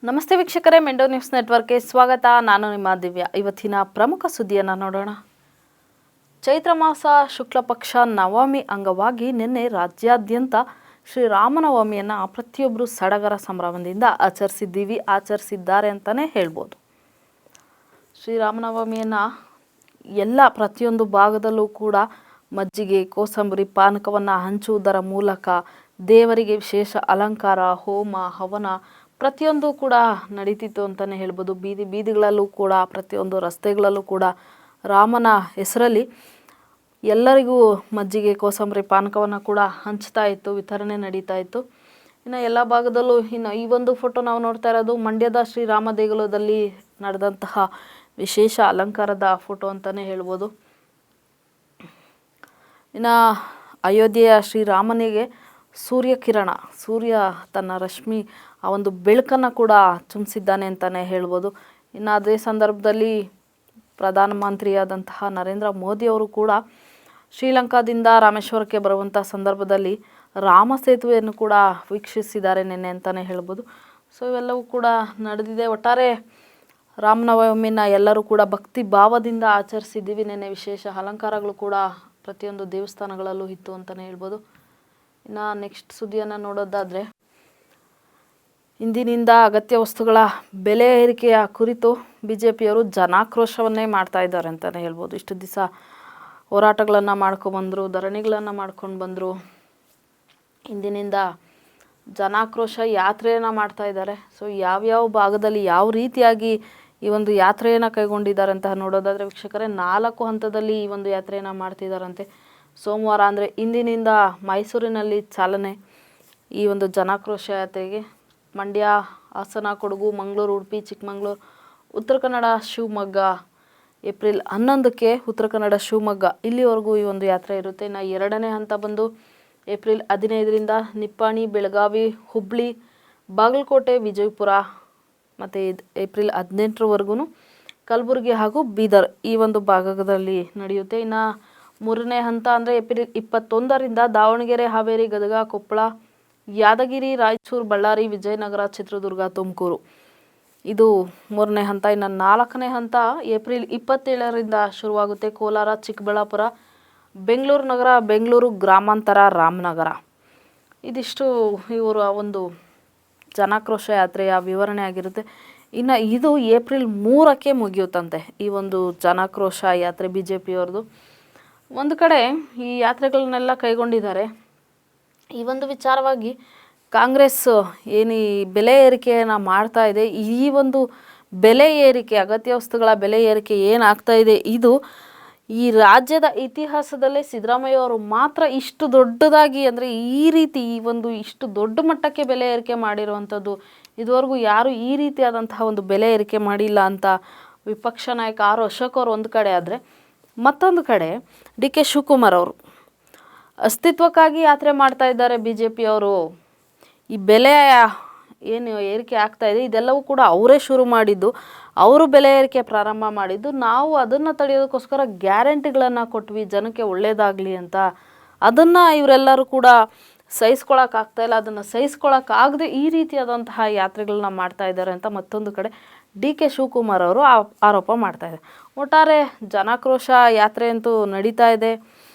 ನಮಸ್ತೆ ವೀಕ್ಷಕರೇ, ಮೆಂಡೋ ನ್ಯೂಸ್ ನೆಟ್ವರ್ಕ್ಗೆ ಸ್ವಾಗತ. ನಾನು ನಿಮ್ಮ ದಿವ್ಯಾ. ಇವತ್ತಿನ ಪ್ರಮುಖ ಸುದ್ದಿಯನ್ನು ನೋಡೋಣ. ಚೈತ್ರ ಮಾಸ ಶುಕ್ಲ ಪಕ್ಷ ನವಮಿ ಅಂಗವಾಗಿ ನಿನ್ನೆ ರಾಜ್ಯಾದ್ಯಂತ ಶ್ರೀರಾಮನವಮಿಯನ್ನು ಪ್ರತಿಯೊಬ್ಬರು ಸಡಗರ ಸಂಭ್ರಮದಿಂದ ಆಚರಿಸಿದ್ದಾರೆ ಅಂತಲೇ ಹೇಳ್ಬೋದು. ಶ್ರೀರಾಮನವಮಿಯನ್ನು ಎಲ್ಲ ಪ್ರತಿಯೊಂದು ಭಾಗದಲ್ಲೂ ಕೂಡ ಮಜ್ಜಿಗೆ, ಕೋಸಂಬರಿ, ಪಾನಕವನ್ನು ಹಂಚುವುದರ ಮೂಲಕ ದೇವರಿಗೆ ವಿಶೇಷ ಅಲಂಕಾರ, ಹೋಮ, ಹವನ ಪ್ರತಿಯೊಂದು ಕೂಡ ನಡೀತಿತ್ತು ಅಂತಲೇ ಹೇಳ್ಬೋದು. ಬೀದಿಗಳಲ್ಲೂ ಕೂಡ, ಪ್ರತಿಯೊಂದು ರಸ್ತೆಗಳಲ್ಲೂ ಕೂಡ ರಾಮನ ಹೆಸರಲ್ಲಿ ಎಲ್ಲರಿಗೂ ಮಜ್ಜಿಗೆ, ಕೋಸಂಬರಿ, ಪಾನಕವನ್ನು ಕೂಡ ಹಂಚ್ತಾ ಇತ್ತು, ವಿತರಣೆ ನಡೀತಾ ಇತ್ತು. ಇನ್ನು ಎಲ್ಲ ಭಾಗದಲ್ಲೂ ಈ ಒಂದು ಫೋಟೋ ನಾವು ನೋಡ್ತಾ ಇರೋದು ಮಂಡ್ಯದ ಶ್ರೀರಾಮ ದೇಗುಲದಲ್ಲಿ ನಡೆದಂತಹ ವಿಶೇಷ ಅಲಂಕಾರದ ಫೋಟೋ ಅಂತಲೇ ಹೇಳ್ಬೋದು. ಇನ್ನು ಅಯೋಧ್ಯೆಯ ಶ್ರೀರಾಮನಿಗೆ ಸೂರ್ಯ ತನ್ನ ರಶ್ಮಿ ಆ ಒಂದು ಬೆಳಕನ್ನು ಕೂಡ ಚುಮ್ಮಿಸಿದ್ದಾನೆ ಅಂತಲೇ ಹೇಳ್ಬೋದು. ಇನ್ನು ಅದೇ ಸಂದರ್ಭದಲ್ಲಿ ಪ್ರಧಾನಮಂತ್ರಿಯಾದಂತಹ ನರೇಂದ್ರ ಮೋದಿಯವರು ಕೂಡ ಶ್ರೀಲಂಕಾದಿಂದ ರಾಮೇಶ್ವರಕ್ಕೆ ಬರುವಂಥ ಸಂದರ್ಭದಲ್ಲಿ ರಾಮ ಸೇತುವೆಯನ್ನು ಕೂಡ ವೀಕ್ಷಿಸಿದ್ದಾರೆ ನಿನ್ನೆ ಅಂತಲೇ ಹೇಳ್ಬೋದು. ಸೊ ಇವೆಲ್ಲವೂ ಕೂಡ ನಡೆದಿದೆ. ಒಟ್ಟಾರೆ ರಾಮನವಮಿನ ಎಲ್ಲರೂ ಕೂಡ ಭಕ್ತಿ ಭಾವದಿಂದ ಆಚರಿಸಿದ್ದೀವಿ. ನಿನ್ನೆ ವಿಶೇಷ ಅಲಂಕಾರಗಳು ಕೂಡ ಪ್ರತಿಯೊಂದು ದೇವಸ್ಥಾನಗಳಲ್ಲೂ ಇತ್ತು ಅಂತಲೇ ಹೇಳ್ಬೋದು. ಇನ್ನು ನೆಕ್ಸ್ಟ್ ಸುದ್ದಿಯನ್ನು ನೋಡೋದಾದರೆ, ಇಂದಿನಿಂದ ಅಗತ್ಯ ವಸ್ತುಗಳ ಬೆಲೆ ಏರಿಕೆಯ ಕುರಿತು BJPಯವರು ಜನಾಕ್ರೋಶವನ್ನೇ ಮಾಡ್ತಾ ಇದ್ದಾರೆ ಅಂತಲೇ ಹೇಳ್ಬೋದು. ಇಷ್ಟು ದಿವಸ ಹೋರಾಟಗಳನ್ನು ಮಾಡ್ಕೊಂಡ್ಬಂದರು, ಧರಣಿಗಳನ್ನು ಮಾಡ್ಕೊಂಡು ಬಂದರು. ಇಂದಿನಿಂದ ಜನಾಕ್ರೋಶ ಯಾತ್ರೆಯನ್ನು ಮಾಡ್ತಾ ಇದ್ದಾರೆ. ಸೊ ಯಾವ್ಯಾವ ಭಾಗದಲ್ಲಿ ಯಾವ ರೀತಿಯಾಗಿ ಈ ಒಂದು ಯಾತ್ರೆಯನ್ನು ಕೈಗೊಂಡಿದ್ದಾರೆ ಅಂತ ನೋಡೋದಾದರೆ ವೀಕ್ಷಕರೇ, 4 ಹಂತದಲ್ಲಿ ಈ ಒಂದು ಯಾತ್ರೆಯನ್ನು ಮಾಡ್ತಿದ್ದಾರಂತೆ. ಸೋಮವಾರ ಅಂದರೆ ಇಂದಿನಿಂದ ಮೈಸೂರಿನಲ್ಲಿ ಚಾಲನೆ ಈ ಒಂದು ಜನಾಕ್ರೋಶ ಯಾತ್ರೆಗೆ. ಮಂಡ್ಯ, ಹಾಸನ, ಕೊಡಗು, ಮಂಗಳೂರು, ಉಡುಪಿ, ಚಿಕ್ಕಮಗಳೂರು, ಉತ್ತರ ಕನ್ನಡ, ಶಿವಮೊಗ್ಗ ಏಪ್ರಿಲ್ 11ಕ್ಕೆ ಉತ್ತರ ಕನ್ನಡ, ಶಿವಮೊಗ್ಗ ಇಲ್ಲಿವರೆಗೂ ಈ ಒಂದು ಯಾತ್ರೆ ಇರುತ್ತೆ. ಇನ್ನು 2ನೇ ಹಂತ ಬಂದು ಏಪ್ರಿಲ್ 15ರಿಂದ ನಿಪ್ಪಾಣಿ, ಬೆಳಗಾವಿ, ಹುಬ್ಬಳ್ಳಿ, ಬಾಗಲಕೋಟೆ, ವಿಜಯಪುರ ಮತ್ತು ಏಪ್ರಿಲ್ 18ರವರೆಗೂ ಕಲಬುರಗಿ ಹಾಗೂ ಬೀದರ್ ಈ ಒಂದು ಭಾಗದಲ್ಲಿ ನಡೆಯುತ್ತೆ. ಇನ್ನು 3ನೇ ಹಂತ ಅಂದರೆ ಏಪ್ರಿಲ್ 21ರಿಂದ ದಾವಣಗೆರೆ, ಹಾವೇರಿ, ಗದಗ, ಕೊಪ್ಪಳ, ಯಾದಗಿರಿ, ರಾಯಚೂರು, ಬಳ್ಳಾರಿ, ವಿಜಯನಗರ, ಚಿತ್ರದುರ್ಗ, ತುಮಕೂರು ಇದು 3ನೇ ಹಂತ. ಇನ್ನು 4ನೇ ಹಂತ ಏಪ್ರಿಲ್ 27ರಿಂದ ಶುರುವಾಗುತ್ತೆ. ಕೋಲಾರ, ಚಿಕ್ಕಬಳ್ಳಾಪುರ, ಬೆಂಗಳೂರು ನಗರ, ಬೆಂಗಳೂರು ಗ್ರಾಮಾಂತರ, ರಾಮನಗರ ಇದಿಷ್ಟು ಇವರ ಒಂದು ಜನಾಕ್ರೋಶ ಯಾತ್ರೆಯ ವಿವರಣೆ ಆಗಿರುತ್ತೆ. ಇನ್ನು ಇದು ಏಪ್ರಿಲ್ 3ಕ್ಕೆ ಮುಗಿಯುತ್ತಂತೆ ಈ ಒಂದು ಜನಾಕ್ರೋಶ ಯಾತ್ರೆ BJPಯವ್ರದ್ದು. ಒಂದು ಕಡೆ ಈ ಯಾತ್ರೆಗಳನ್ನೆಲ್ಲ ಕೈಗೊಂಡಿದ್ದಾರೆ. ಈ ಒಂದು ವಿಚಾರವಾಗಿ ಕಾಂಗ್ರೆಸ್ ಏನು ಈ ಬೆಲೆ ಏರಿಕೆಯನ್ನು ಮಾಡ್ತಾ ಇದೆ, ಈ ಒಂದು ಬೆಲೆ ಏರಿಕೆ, ಅಗತ್ಯ ವಸ್ತುಗಳ ಬೆಲೆ ಏರಿಕೆ ಏನಾಗ್ತಾ ಇದೆ, ಇದು ಈ ರಾಜ್ಯದ ಇತಿಹಾಸದಲ್ಲೇ ಸಿದ್ದರಾಮಯ್ಯ ಅವರು ಮಾತ್ರ ಇಷ್ಟು ದೊಡ್ಡದಾಗಿ, ಅಂದರೆ ಈ ರೀತಿ ಈ ಒಂದು ಇಷ್ಟು ದೊಡ್ಡ ಮಟ್ಟಕ್ಕೆ ಬೆಲೆ ಏರಿಕೆ ಮಾಡಿರುವಂಥದ್ದು ಇದುವರೆಗೂ ಯಾರು ಈ ರೀತಿಯಾದಂತಹ ಒಂದು ಬೆಲೆ ಏರಿಕೆ ಮಾಡಿಲ್ಲ ಅಂತ ವಿಪಕ್ಷ ನಾಯಕ ಅಶೋಕ್ ಅವರು ಒಂದು ಕಡೆ ಆದರೆ, ಮತ್ತೊಂದು ಕಡೆ DK ಶಿವಕುಮಾರ್ ಅವರು ಅಸ್ತಿತ್ವಕ್ಕಾಗಿ ಯಾತ್ರೆ ಮಾಡ್ತಾ ಇದ್ದಾರೆ. BJPಯವರು ಈ ಬೆಲೆ ಏನು ಏರಿಕೆ ಆಗ್ತಾ ಇದೆ ಇದೆಲ್ಲವೂ ಕೂಡ ಅವರೇ ಶುರು ಮಾಡಿದ್ದು, ಅವರು ಬೆಲೆ ಏರಿಕೆ ಪ್ರಾರಂಭ ಮಾಡಿದ್ದು. ನಾವು ಅದನ್ನು ತಡೆಯೋದಕ್ಕೋಸ್ಕರ ಗ್ಯಾರಂಟಿಗಳನ್ನು ಕೊಟ್ವಿ ಜನಕ್ಕೆ ಒಳ್ಳೆಯದಾಗಲಿ ಅಂತ. ಅದನ್ನು ಇವರೆಲ್ಲರೂ ಕೂಡ ಸಹಿಸ್ಕೊಳ್ಳೋಕ್ಕಾಗ್ತಾಯಿಲ್ಲ. ಅದನ್ನು ಸಹಿಸ್ಕೊಳ್ಳೋಕ್ಕಾಗದೆ ಈ ರೀತಿಯಾದಂತಹ ಯಾತ್ರೆಗಳನ್ನ ಮಾಡ್ತಾ ಇದ್ದಾರೆ ಅಂತ ಮತ್ತೊಂದು ಕಡೆ DK ಶಿವಕುಮಾರ್ ಅವರು ಆರೋಪ ಮಾಡ್ತಾ ಇದ್ದಾರೆ. ಒಟ್ಟಾರೆ ಜನಾಕ್ರೋಶ ಯಾತ್ರೆ ಅಂತೂ ನಡೀತಾ ಇದೆ.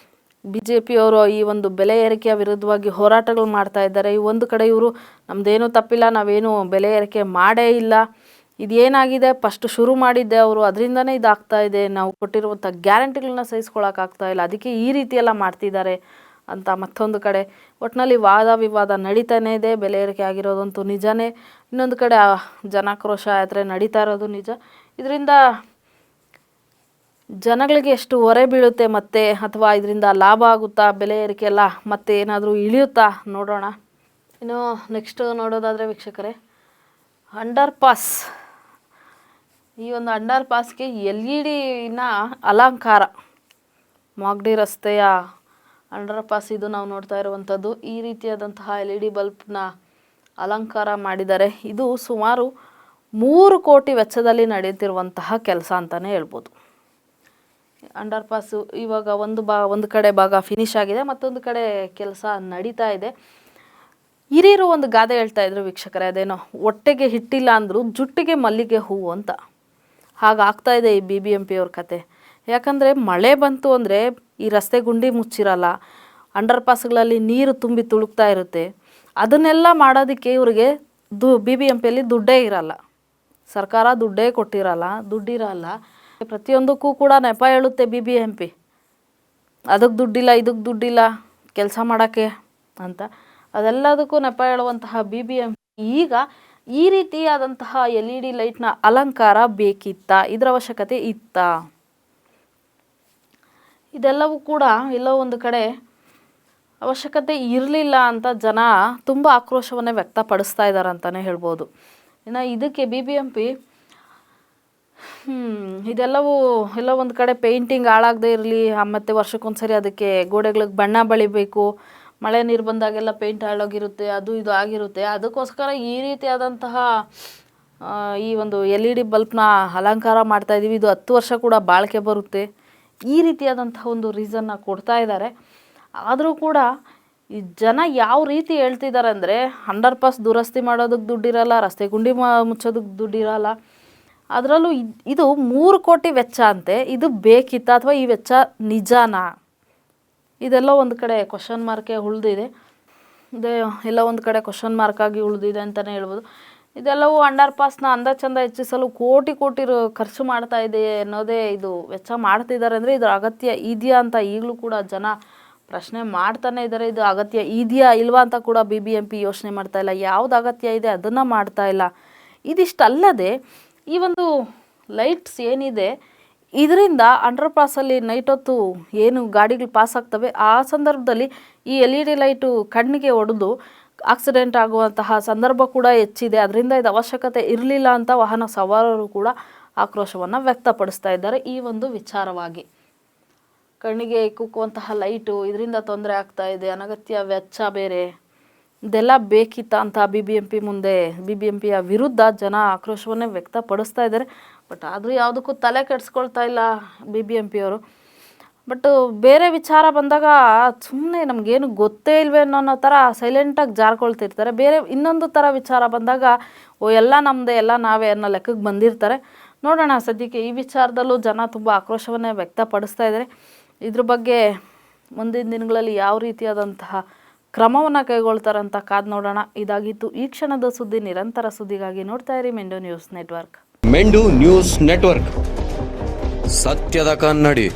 BJPಯವರು ಈ ಒಂದು ಬೆಲೆ ಏರಿಕೆಯ ವಿರುದ್ಧವಾಗಿ ಹೋರಾಟಗಳು ಮಾಡ್ತಾ ಇದ್ದಾರೆ. ಈ ಒಂದು ಕಡೆ ಇವರು ನಮ್ಮದೇನೂ ತಪ್ಪಿಲ್ಲ, ನಾವೇನು ಬೆಲೆ ಏರಿಕೆ ಮಾಡೇ ಇಲ್ಲ, ಇದೇನಾಗಿದೆ ಫಸ್ಟ್ ಶುರು ಮಾಡಿದ್ದೆ ಅವರು, ಅದರಿಂದನೇ ಇದಾಗ್ತಾ ಇದೆ, ನಾವು ಕೊಟ್ಟಿರುವಂಥ ಗ್ಯಾರಂಟಿಗಳನ್ನ ಸಹಿಸ್ಕೊಳ್ಳೋಕ್ಕಾಗ್ತಾ ಇಲ್ಲ, ಅದಕ್ಕೆ ಈ ರೀತಿಯೆಲ್ಲ ಮಾಡ್ತಿದ್ದಾರೆ ಅಂತ ಮತ್ತೊಂದು ಕಡೆ ಒಟ್ಟಿನಲ್ಲಿ ವಾದ ವಿವಾದ ನಡೀತಾನೇ ಇದೆ. ಬೆಲೆ ಏರಿಕೆ ಆಗಿರೋದಂತೂ ನಿಜನೇ. ಇನ್ನೊಂದು ಕಡೆ ಜನಾಕ್ರೋಶ ಯಾತ್ರೆ ನಡೀತಾ ಇರೋದು ನಿಜ. ಇದರಿಂದ ಜನಗಳಿಗೆ ಎಷ್ಟು ಹೊರೆ ಬೀಳುತ್ತೆ ಮತ್ತೆ, ಅಥವಾ ಇದರಿಂದ ಲಾಭ ಆಗುತ್ತಾ, ಬೆಲೆ ಏರಿಕೆ ಎಲ್ಲ ಮತ್ತೆ ಏನಾದರೂ ಇಳಿಯುತ್ತಾ ನೋಡೋಣ. ಇನ್ನು ನೆಕ್ಸ್ಟ್ ನೋಡೋದಾದರೆ ವೀಕ್ಷಕರೇ, ಅಂಡರ್ ಪಾಸ್, ಈ ಒಂದು ಅಂಡರ್ ಪಾಸ್ಗೆ LED ಅಲಂಕಾರ, ಮಾಗಡಿ ರಸ್ತೆಯ ಅಂಡರ್ ಪಾಸ್ ಇದು ನಾವು ನೋಡ್ತಾ ಇರುವಂಥದ್ದು. ಈ ರೀತಿಯಾದಂತಹ LED ಬಲ್ಬ್ನ ಅಲಂಕಾರ ಮಾಡಿದ್ದಾರೆ. ಇದು ಸುಮಾರು 3 ಕೋಟಿ ವೆಚ್ಚದಲ್ಲಿ ನಡೆಯುತ್ತಿರುವಂತಹ ಕೆಲಸ ಅಂತಲೇ ಹೇಳ್ಬೋದು. ಅಂಡರ್ ಪಾಸು ಇವಾಗ ಒಂದು ಕಡೆ ಭಾಗ ಫಿನಿಶ್ ಆಗಿದೆ, ಮತ್ತೊಂದು ಕಡೆ ಕೆಲಸ ನಡೀತಾ ಇದೆ. ಹಿರಿಯರು ಒಂದು ಗಾದೆ ಹೇಳ್ತಾ ಇದ್ರು ವೀಕ್ಷಕರೇ, ಅದೇನೋ ಹೊಟ್ಟೆಗೆ ಹಿಟ್ಟಿಲ್ಲ ಅಂದರೂ ಜುಟ್ಟಿಗೆ ಮಲ್ಲಿಗೆ ಹೂವು ಅಂತ. ಹಾಗಾಗ್ತಾ ಇದೆ ಈ BBMP ಅವ್ರ ಕತೆ. ಯಾಕಂದರೆ ಮಳೆ ಬಂತು ಅಂದರೆ ಈ ರಸ್ತೆ ಗುಂಡಿ ಮುಚ್ಚಿರಲ್ಲ, ಅಂಡರ್ ಪಾಸ್ಗಳಲ್ಲಿ ನೀರು ತುಂಬಿ ತುಳುಕ್ತಾ ಇರುತ್ತೆ. ಅದನ್ನೆಲ್ಲ ಮಾಡೋದಕ್ಕೆ ಇವ್ರಿಗೆ BBMPಯಲ್ಲಿ ದುಡ್ಡೇ ಇರಲ್ಲ, ಸರ್ಕಾರ ದುಡ್ಡೇ ಕೊಟ್ಟಿರಲ್ಲ, ದುಡ್ಡಿರಲ್ಲ. ಪ್ರತಿಯೊಂದಕ್ಕೂ ಕೂಡ ನೆಪ ಹೇಳುತ್ತೆ BBMP, ಅದಕ್ಕೆ ದುಡ್ಡಿಲ್ಲ, ಇದಕ್ಕೆ ದುಡ್ಡಿಲ್ಲ ಕೆಲಸ ಮಾಡೋಕ್ಕೆ ಅಂತ. ಅದೆಲ್ಲದಕ್ಕೂ ನೆಪ ಹೇಳುವಂತಹ BBMP ಈಗ ಈ ರೀತಿಯಾದಂತಹ LED ಲೈಟ್ನ ಅಲಂಕಾರ ಬೇಕಿತ್ತಾ, ಇದರ ಅವಶ್ಯಕತೆ ಇತ್ತಾ? ಇದೆಲ್ಲವೂ ಕೂಡ ಎಲ್ಲೋ ಒಂದು ಕಡೆ ಅವಶ್ಯಕತೆ ಇರಲಿಲ್ಲ ಅಂತ ಜನ ತುಂಬ ಆಕ್ರೋಶವನ್ನೇ ವ್ಯಕ್ತಪಡಿಸ್ತಾ ಇದ್ದಾರೆ ಅಂತಲೇ ಹೇಳ್ಬೋದು. ಇನ್ನು ಇದಕ್ಕೆ BBMP ಇದೆಲ್ಲವೂ ಎಲ್ಲೋ ಒಂದು ಕಡೆ ಪೇಂಟಿಂಗ್ ಹಾಳಾಗದೇ ಇರಲಿ, ಮತ್ತು ವರ್ಷಕ್ಕೊಂದ್ಸರಿ ಅದಕ್ಕೆ ಗೋಡೆಗಳಿಗೆ ಬಣ್ಣ ಬಳಿಬೇಕು, ಮಳೆ ನೀರು ಬಂದಾಗೆಲ್ಲ ಪೇಂಟ್ ಹಾಳಾಗಿರುತ್ತೆ, ಅದು ಇದು ಆಗಿರುತ್ತೆ, ಅದಕ್ಕೋಸ್ಕರ ಈ ರೀತಿಯಾದಂತಹ ಈ ಒಂದು LED ಬಲ್ಬ್ನ ಅಲಂಕಾರ ಮಾಡ್ತಾಯಿದ್ದೀವಿ, ಇದು 10 ವರ್ಷ ಕೂಡ ಬಾಳಿಕೆ ಬರುತ್ತೆ, ಈ ರೀತಿಯಾದಂತಹ ಒಂದು ರೀಸನ್ನ ಕೊಡ್ತಾ ಇದ್ದಾರೆ. ಆದರೂ ಕೂಡ ಈ ಜನ ಯಾವ ರೀತಿ ಹೇಳ್ತಿದ್ದಾರೆ ಅಂದರೆ, ಅಂಡರ್ ಪಾಸ್ ದುರಸ್ತಿ ಮಾಡೋದಕ್ಕೆ ದುಡ್ಡಿರಲ್ಲ, ರಸ್ತೆ ಗುಂಡಿ ಮುಚ್ಚೋದಕ್ಕೆ ದುಡ್ಡಿರಲ್ಲ, ಅದರಲ್ಲೂ ಇದು 3 ಕೋಟಿ ವೆಚ್ಚ ಅಂತೆ. ಇದು ಬೇಕಿತ್ತಾ ಅಥವಾ ಈ ವೆಚ್ಚ ನಿಜಾನಾ? ಇದೆಲ್ಲ ಒಂದು ಕಡೆ ಕ್ವಶನ್ ಮಾರ್ಕೇ ಉಳಿದಿದೆ. ಇದೇ ಎಲ್ಲ ಒಂದು ಕಡೆ ಕ್ವಶನ್ ಮಾರ್ಕಾಗಿ ಉಳಿದಿದೆ ಅಂತಲೇ ಹೇಳ್ಬೋದು. ಇದೆಲ್ಲವೂ ಅಂಡರ್ ಪಾಸ್ನ ಅಂದ ಚಂದ ಹೆಚ್ಚಿಸಲು ಕೋಟಿ ಖರ್ಚು ಮಾಡ್ತಾ ಇದೆ ಅನ್ನೋದೇ ಇದು ವೆಚ್ಚ ಮಾಡ್ತಿದ್ದಾರೆ ಅಂದರೆ ಇದರ ಅಗತ್ಯ ಇದೆಯಾ ಅಂತ ಈಗಲೂ ಕೂಡ ಜನ ಪ್ರಶ್ನೆ ಮಾಡ್ತಾನೆ ಇದ್ದಾರೆ. ಇದು ಅಗತ್ಯ ಇದೆಯಾ ಇಲ್ವಾ ಅಂತ ಕೂಡ BBMP ಯೋಚನೆ ಮಾಡ್ತಾ ಇಲ್ಲ. ಯಾವ್ದು ಅಗತ್ಯ ಇದೆ ಅದನ್ನು ಮಾಡ್ತಾ ಇಲ್ಲ. ಇದಿಷ್ಟಲ್ಲದೆ ಈ ಒಂದು ಲೈಟ್ಸ್ ಏನಿದೆ ಇದರಿಂದ ಅಂಡರ್ ಪಾಸಲ್ಲಿ ನೈಟ್ ಹೊತ್ತು ಏನು ಗಾಡಿಗಳು ಪಾಸ್ ಆಗ್ತವೆ ಆ ಸಂದರ್ಭದಲ್ಲಿ ಈ LED ಲೈಟು ಕಣ್ಣಿಗೆ ಹೊಡೆದು ಆಕ್ಸಿಡೆಂಟ್ ಆಗುವಂತಹ ಸಂದರ್ಭ ಕೂಡ ಹೆಚ್ಚಿದೆ. ಅದರಿಂದ ಇದು ಅವಶ್ಯಕತೆ ಇರಲಿಲ್ಲ ಅಂತ ವಾಹನ ಸವಾರರು ಕೂಡ ಆಕ್ರೋಶವನ್ನು ವ್ಯಕ್ತಪಡಿಸ್ತಾ ಇದ್ದಾರೆ ಈ ಒಂದು ವಿಚಾರವಾಗಿ. ಕಣ್ಣಿಗೆ ಕುಕ್ಕುವಂತಹ ಲೈಟು ಇದರಿಂದ ತೊಂದರೆ ಆಗ್ತಾ ಇದೆ, ಅನಗತ್ಯ ವೆಚ್ಚ ಬೇರೆ, ಇದೆಲ್ಲ ಬೇಕಿತ್ತ ಅಂತ BBMPಯ ವಿರುದ್ಧ ಜನ ಆಕ್ರೋಶವನ್ನೇ ವ್ಯಕ್ತಪಡಿಸ್ತಾ ಇದ್ದಾರೆ. ಬಟ್ ಆದರೂ ಯಾವುದಕ್ಕೂ ತಲೆ ಕೆಡಿಸ್ಕೊಳ್ತಾ ಇಲ್ಲ BBMP ಅವರು. ಬಟ್ ಬೇರೆ ವಿಚಾರ ಬಂದಾಗ ಸುಮ್ಮನೆ ನಮಗೇನು ಗೊತ್ತೇ ಇಲ್ವೇ ಅನ್ನೋ ಥರ ಸೈಲೆಂಟಾಗಿ ಜಾರ್ಕೊಳ್ತಿರ್ತಾರೆ. ಬೇರೆ ಇನ್ನೊಂದು ಥರ ವಿಚಾರ ಬಂದಾಗ ಎಲ್ಲ ನಮ್ಮದೇ, ಎಲ್ಲ ನಾವೇ ಅನ್ನೋ ಲೆಕ್ಕಕ್ಕೆ ಬಂದಿರ್ತಾರೆ. ನೋಡೋಣ, ಸದ್ಯಕ್ಕೆ ಈ ವಿಚಾರದಲ್ಲೂ ಜನ ತುಂಬ ಆಕ್ರೋಶವನ್ನೇ ವ್ಯಕ್ತಪಡಿಸ್ತಾ ಇದ್ದಾರೆ. ಇದ್ರ ಬಗ್ಗೆ ಮುಂದಿನ ದಿನಗಳಲ್ಲಿ ಯಾವ ರೀತಿಯಾದಂತಹ ಕ್ರಮವನ್ನು ಕೈಗೊಳ್ತಾರೆ ಅಂತ ಕಾದು ನೋಡೋಣ. ಇದಾಗಿತ್ತು ಈ ಕ್ಷಣದ ಸುದ್ದಿ. ನಿರಂತರ ಸುದ್ದಿಗಾಗಿ ನೋಡ್ತಾ ಇರಿ ಮೆಂಡು ನ್ಯೂಸ್ ನೆಟ್ವರ್ಕ್. ಮೆಂಡು ನ್ಯೂಸ್ ನೆಟ್ವರ್ಕ್, ಸತ್ಯದ ಕನ್ನಡಿ.